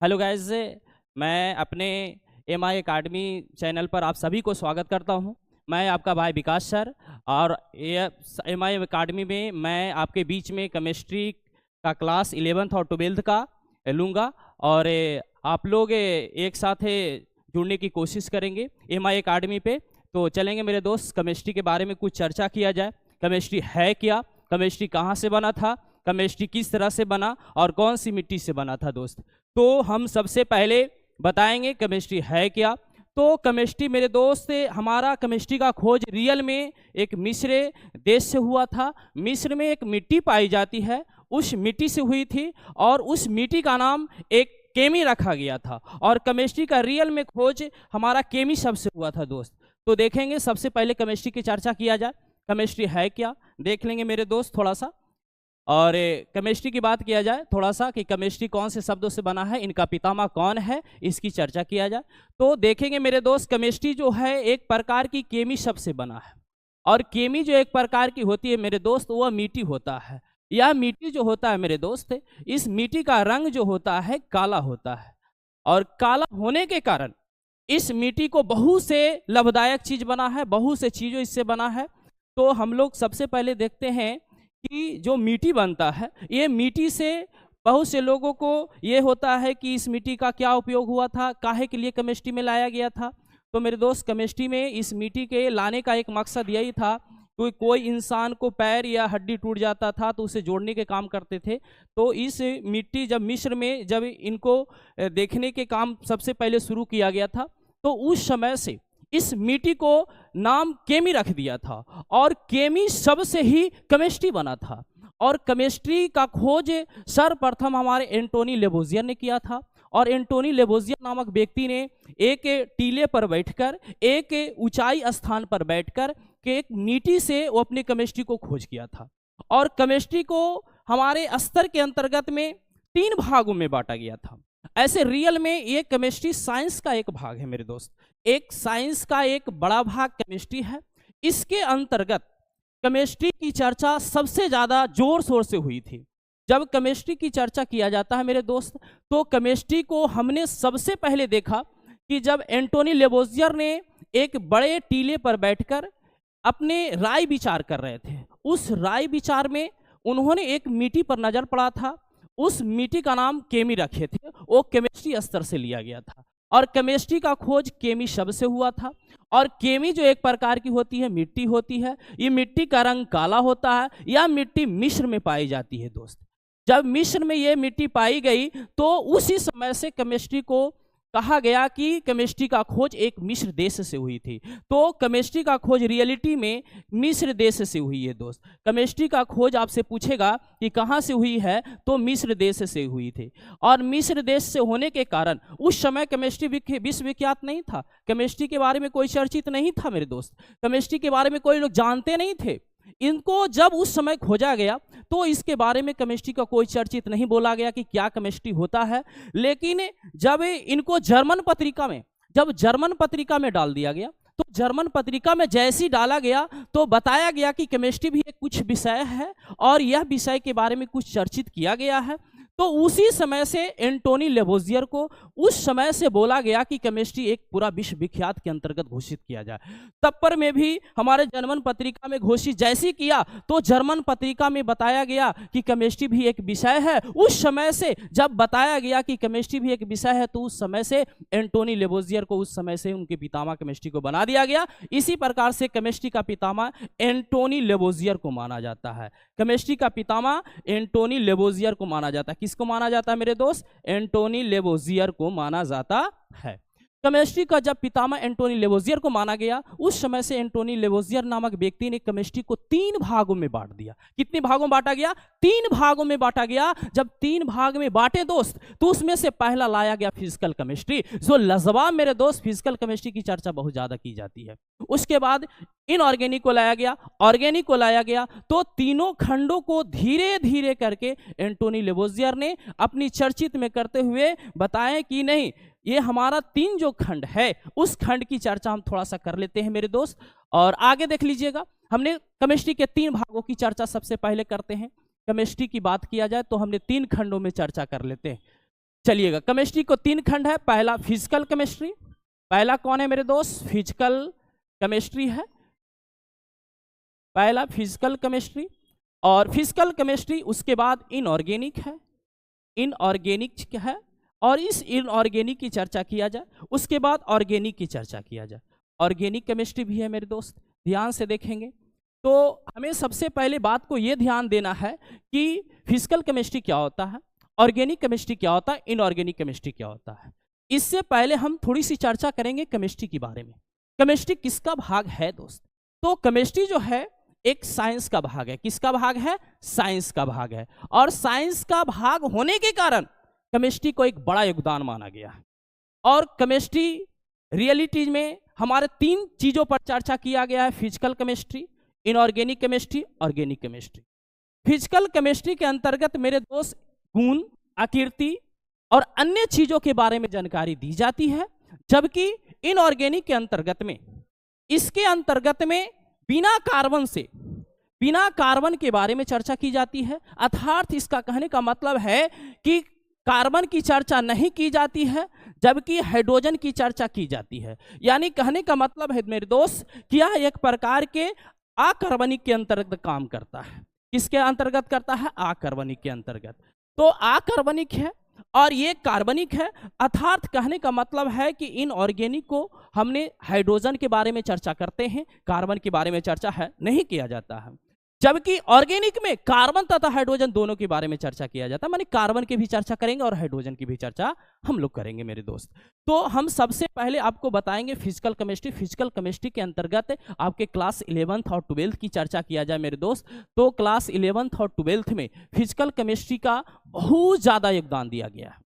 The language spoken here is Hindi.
हेलो गाइस, मैं अपने एमआई एकेडमी चैनल पर आप सभी को स्वागत करता हूं। मैं आपका भाई विकास सर और ये एमआई एकेडमी में मैं आपके बीच में केमिस्ट्री का क्लास 11th और 12th का लूँगा और आप लोग एक साथ जुड़ने की कोशिश करेंगे एमआई एकेडमी पे। तो चलेंगे मेरे दोस्त, केमिस्ट्री के बारे में कुछ चर्चा किया जाए। केमिस्ट्री है क्या, केमिस्ट्री कहाँ से बना था, केमिस्ट्री किस तरह से बना और कौन सी मिट्टी से बना था दोस्त। तो हम सबसे पहले बताएंगे केमिस्ट्री है क्या। तो केमिस्ट्री मेरे दोस्त, हमारा केमिस्ट्री का खोज रियल में एक मिस्र देश से हुआ था। मिस्र में एक मिट्टी पाई जाती है, उस मिट्टी से हुई थी और उस मिट्टी का नाम एक केमी रखा गया था। और केमिस्ट्री का रियल में खोज हमारा केमी शब्द से हुआ था दोस्त। तो देखेंगे सबसे पहले केमिस्ट्री की चर्चा किया जाए, केमिस्ट्री है क्या देख लेंगे मेरे दोस्त थोड़ा सा। और केमिस्ट्री की बात किया जाए थोड़ा सा कि केमिस्ट्री कौन से शब्दों से बना है, इनका पितामह कौन है, इसकी चर्चा किया जाए। तो देखेंगे मेरे दोस्त, केमिस्ट्री जो है एक प्रकार की केमी शब्द से बना है। और केमी जो एक प्रकार की होती है मेरे दोस्त, वह मिट्टी होता है। यह मिट्टी जो होता है मेरे दोस्त, इस मिट्टी का रंग जो होता है काला होता है। और काला होने के कारण इस मिट्टी को बहुत से लाभदायक चीज बना है, बहुत से चीजों इससे बना है। तो हम लोग सबसे पहले देखते हैं कि जो मिट्टी बनता है, ये मिट्टी से बहुत से लोगों को ये होता है कि इस मिट्टी का क्या उपयोग हुआ था, काहे के लिए केमिस्ट्री में लाया गया था। तो मेरे दोस्त, केमिस्ट्री में इस मिट्टी के लाने का एक मकसद यही था कि कोई इंसान को पैर या हड्डी टूट जाता था तो उसे जोड़ने के काम करते थे। तो इस मिट्टी जब मिस्र में जब इनको देखने के काम सबसे पहले शुरू किया गया था, तो उस समय से इस मिट्टी को नाम केमी रख दिया था और केमी शब्द से ही केमिस्ट्री बना था। और केमिस्ट्री का खोज सर्वप्रथम हमारे एंटोनी लेवोजियर ने किया था। और एंटोनी लेवोजियर नामक व्यक्ति ने एक टीले पर बैठकर, एक ऊंचाई स्थान पर बैठकर के एक मिट्टी से वो अपने केमिस्ट्री को खोज किया था। और केमिस्ट्री को हमारे स्तर के अंतर्गत में 3 भागों में बांटा गया था। ऐसे रियल में ये केमिस्ट्री साइंस का एक भाग है मेरे दोस्त। एक साइंस का एक बड़ा भाग केमिस्ट्री है। इसके अंतर्गत केमिस्ट्री की चर्चा सबसे ज्यादा जोर शोर से हुई थी। जब केमिस्ट्री की चर्चा किया जाता है मेरे दोस्त, तो केमिस्ट्री को हमने सबसे पहले देखा कि जब एंटोनी लेवोजियर ने एक बड़े टीले पर बैठकर अपने राय विचार कर रहे थे। उस राय विचार में उन्होंने एक मिट्टी पर नजर पड़ा था। उस मिट्टी का नाम केमी रखे थे, वो केमिस्ट्री स्तर से लिया गया था। और केमिस्ट्री का खोज केमी शब्द से हुआ था। और केमी जो एक प्रकार की होती है, मिट्टी होती है। ये मिट्टी का रंग काला होता है। यह मिट्टी मिस्र में पाई जाती है दोस्त। जब मिस्र में ये मिट्टी पाई गई तो उसी समय से केमिस्ट्री को कहा गया कि केमिस्ट्री का खोज एक मिस्र देश से हुई थी। तो केमिस्ट्री का खोज रियलिटी में मिस्र देश से हुई है दोस्त। केमिस्ट्री का खोज आपसे पूछेगा कि कहाँ से हुई है, तो मिस्र देश से हुई थी। और मिस्र देश से होने के कारण उस समय केमिस्ट्री विश्वविख्यात नहीं था। केमिस्ट्री के बारे में कोई चर्चित नहीं था मेरे दोस्त। केमिस्ट्री के बारे में कोई लोग जानते नहीं थे। इनको जब उस समय खोजा गया तो इसके बारे में केमिस्ट्री का कोई चर्चित नहीं बोला गया कि क्या केमिस्ट्री होता है। लेकिन जब इनको जर्मन पत्रिका में डाल दिया गया, तो जर्मन पत्रिका में जैसे ही डाला गया तो बताया गया कि केमिस्ट्री भी एक कुछ विषय है और यह विषय के बारे में कुछ चर्चित किया गया है। तो उसी समय से एंटोनी लेवोजियर को उस समय से बोला गया कि केमिस्ट्री एक पूरा विश्वविख्यात के अंतर्गत घोषित किया जाए। तब पर में भी हमारे जर्मन पत्रिका में घोषित जैसे किया तो जर्मन पत्रिका में बताया गया कि केमिस्ट्री भी एक विषय है। उस समय से जब बताया गया कि केमिस्ट्री भी एक विषय है, तो उस समय से एंटोनी लेवोजियर को उस समय से उनके पितामह केमिस्ट्री को बना दिया गया। इसी प्रकार से केमिस्ट्री का पितामह एंटोनी लेवोजियर को माना जाता है। केमिस्ट्री का पितामह एंटोनी लेवोजियर को माना जाता है। किसको माना जाता है मेरे दोस्त? एंटोनी लेवोजियर को माना जाता है। केमिस्ट्री का जब पितामह एंटोनी लेवोजियर को माना गया, उस समय से एंटोनी लेवोजियर नामक व्यक्ति ने केमिस्ट्री को 3 भागों में बांट दिया। कितने भागों में बांटा गया? 3 भागों में बांटा गया। जब 3 भाग में बांटे दोस्त, तो उसमें से पहला लाया गया फिजिकल केमिस्ट्री, जो लाजवाब मेरे दोस्त। फिजिकल केमिस्ट्री की चर्चा बहुत ज्यादा की जाती है। उसके बाद इनऑर्गेनिक को लाया गया, ऑर्गेनिक को लाया गया। तो तीनों खंडों को धीरे धीरे करके एंटोनी लेवोजियर ने अपनी चर्चित में करते हुए बताया कि नहीं, ये हमारा 3 जो खंड है, उस खंड की चर्चा हम थोड़ा सा कर लेते हैं मेरे दोस्त। और आगे देख लीजिएगा, हमने केमिस्ट्री के 3 भागों की चर्चा सबसे पहले करते हैं। केमिस्ट्री की बात किया जाए तो हमने 3 खंडों में चर्चा कर लेते हैं। चलिएगा, केमिस्ट्री को 3 खंड है। पहला फिजिकल केमिस्ट्री, पहला कौन है मेरे दोस्त? फिजिकल केमिस्ट्री है, पहला फिजिकल केमिस्ट्री। और फिजिकल केमिस्ट्री उसके बाद इनऑर्गेनिक है, इनऑर्गेनिक है, और इस इनऑर्गेनिक की चर्चा किया जाए, उसके बाद ऑर्गेनिक की चर्चा किया जाए। ऑर्गेनिक केमिस्ट्री भी है मेरे दोस्त, ध्यान से देखेंगे तो हमें सबसे पहले बात को यह ध्यान देना है कि फिजिकल केमिस्ट्री क्या होता है, ऑर्गेनिक केमिस्ट्री क्या होता है, इनऑर्गेनिक केमिस्ट्री क्या होता है। इससे पहले हम थोड़ी सी चर्चा करेंगे केमिस्ट्री के बारे में। केमिस्ट्री किसका भाग है दोस्त? तो केमिस्ट्री जो है एक साइंस का भाग है। किसका भाग है? साइंस का भाग है। और साइंस का भाग होने के कारण केमिस्ट्री को एक बड़ा योगदान माना गया है। और केमिस्ट्री रियलिटी में हमारे 3 चीजों पर चर्चा किया गया है, physical chemistry, inorganic chemistry, organic chemistry. Physical chemistry के अंतर्गत मेरे दोस्त गुण, आकृति और अन्य चीजों के बारे में जानकारी दी जाती है, जबकि इनऑर्गेनिक के अंतर्गत में, इसके अंतर्गत में बिना कार्बन से, बिना कार्बन के बारे में चर्चा की जाती है। अर्थात इसका कहने का मतलब है कि कार्बन की चर्चा नहीं की जाती है, जबकि हाइड्रोजन की चर्चा की जाती है। यानी कहने का मतलब है मेरे दोस्त कि यह एक प्रकार के अकार्बनिक के अंतर्गत काम करता है। किसके अंतर्गत करता है? अकार्बनिक के अंतर्गत। तो अकार्बनिक है और ये कार्बनिक है। अर्थात कहने का मतलब है कि इन ऑर्गेनिक को हमने हाइड्रोजन के बारे में चर्चा करते हैं, कार्बन के बारे में चर्चा है नहीं किया जाता है। जबकि ऑर्गेनिक में कार्बन तथा हाइड्रोजन दोनों के बारे में चर्चा किया जाता है। माने कार्बन की भी चर्चा करेंगे और हाइड्रोजन की भी चर्चा हम लोग करेंगे मेरे दोस्त। तो हम सबसे पहले आपको बताएंगे फिजिकल केमिस्ट्री। फिजिकल केमिस्ट्री के अंतर्गत आपके क्लास 11th और 12th की चर्चा किया जाए मेरे दोस्त, तो क्लास 11th और 12th में फिजिकल केमिस्ट्री का बहुत ज़्यादा योगदान दिया गया है।